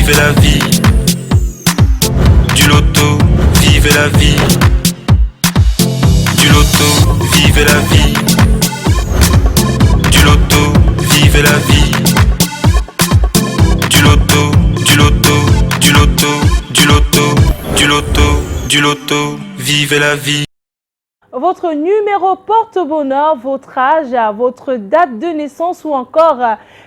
vivez la vie. Du loto, vivez la vie. Du loto, vivez la vie. Du loto, vivez la vie. Du loto, du loto, du loto, du loto, du loto, du loto, vivez la vie. Votre numéro porte-bonheur, votre âge, votre date de naissance ou encore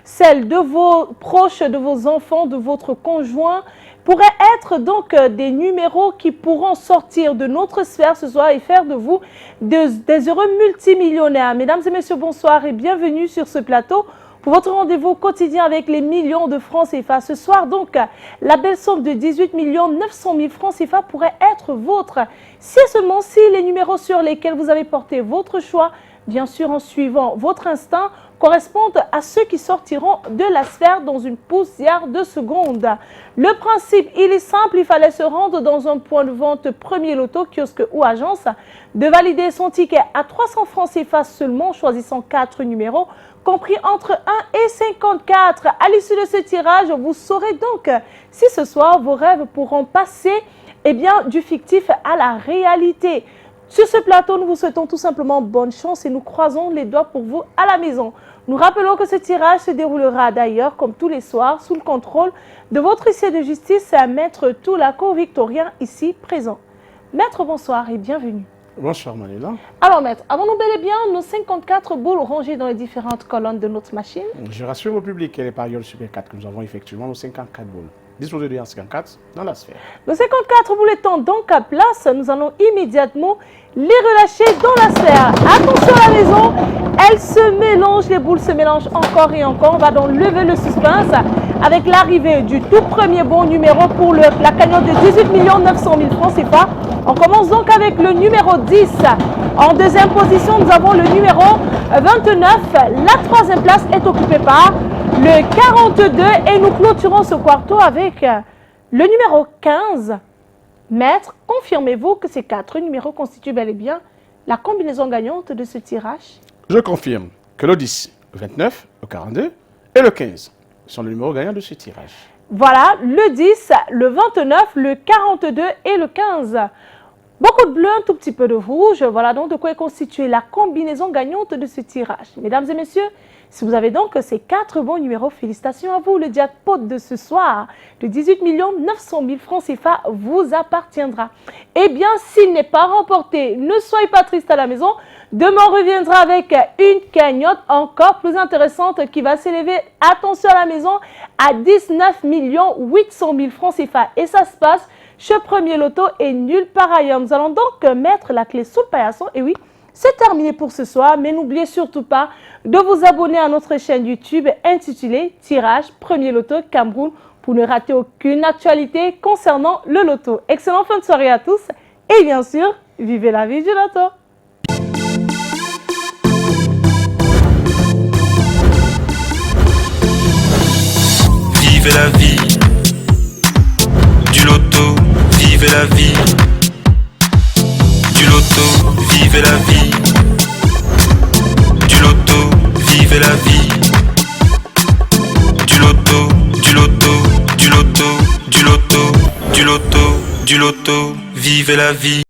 celle de vos proches, de vos enfants, de votre conjoint pourraient être donc des numéros qui pourront sortir de notre sphère ce soir et faire de vous des heureux multimillionnaires. Mesdames et messieurs, bonsoir et bienvenue sur ce plateau pour votre rendez-vous quotidien avec les millions de francs CFA. Ce soir, donc, la belle somme de 18 900 000 francs CFA pourrait être vôtre. C'est seulement si les numéros sur lesquels vous avez porté votre choix, bien sûr en suivant votre instinct, correspondent à ceux qui sortiront de la sphère dans une poussière de secondes. Le principe, il est simple, il fallait se rendre dans un point de vente Premier Loto, kiosque ou agence, de valider son ticket à 300 francs CFA seulement, en choisissant 4 numéros, compris entre 1 et 54. À l'issue de ce tirage, vous saurez donc si ce soir vos rêves pourront passer du fictif à la réalité. Sur ce plateau, nous vous souhaitons tout simplement bonne chance et nous croisons les doigts pour vous à la maison. Nous rappelons que ce tirage se déroulera d'ailleurs, comme tous les soirs, sous le contrôle de votre huissier de justice, Maître Toulako Victorien, ici présent. Maître, bonsoir et bienvenue. Bonsoir Manila. Alors maître, avons-nous bel et bien nos 54 boules rangées dans les différentes colonnes de notre machine? Je rassure au public et les parieurs Super 4 que nous avons effectivement nos 54 boules. Disposées de 54 dans la sphère. Nos 54 boules étant donc à place, nous allons immédiatement les relâcher dans la sphère. Attention à la maison, elles se mélangent, les boules se mélangent encore et encore. On va donc lever le suspense avec l'arrivée du tout premier bon numéro pour la cagnotte de 18 900 000 francs CFA. On commence donc avec le numéro 10. En deuxième position, nous avons le numéro 29. La troisième place est occupée par le 42 et nous clôturons ce quarto avec le numéro 15. Maître, confirmez-vous que ces 4 numéros constituent bel et bien la combinaison gagnante de ce tirage? Je confirme que le 10, le 29, le 42 et le 15 sont les numéros gagnants de ce tirage. Voilà, le 10, le 29, le 42 et le 15. Beaucoup de bleu, un tout petit peu de rouge. Voilà donc de quoi est constituée la combinaison gagnante de ce tirage. Mesdames et messieurs, si vous avez donc ces 4 bons numéros, félicitations à vous. Le jackpot de ce soir de 18 900 000 francs CFA vous appartiendra. Eh bien, s'il n'est pas remporté, ne soyez pas triste à la maison. Demain, on reviendra avec une cagnotte encore plus intéressante qui va s'élever, attention à la maison, à 19 800 000 francs CFA. Et ça se passe chez Premier Loto et nulle part ailleurs. Nous allons donc mettre la clé sous le paillasson. Et oui, c'est terminé pour ce soir, mais n'oubliez surtout pas de vous abonner à notre chaîne YouTube intitulée Tirage Premier Loto Cameroun pour ne rater aucune actualité concernant le loto. Excellente fin de soirée à tous et bien sûr, vivez la vie du loto. Vivez la vie. Du loto, vivez la vie. Du loto, vivez la vie. Du loto, vivez la vie. Du loto, du loto, du loto, du loto, du loto, du loto, vivez la vie.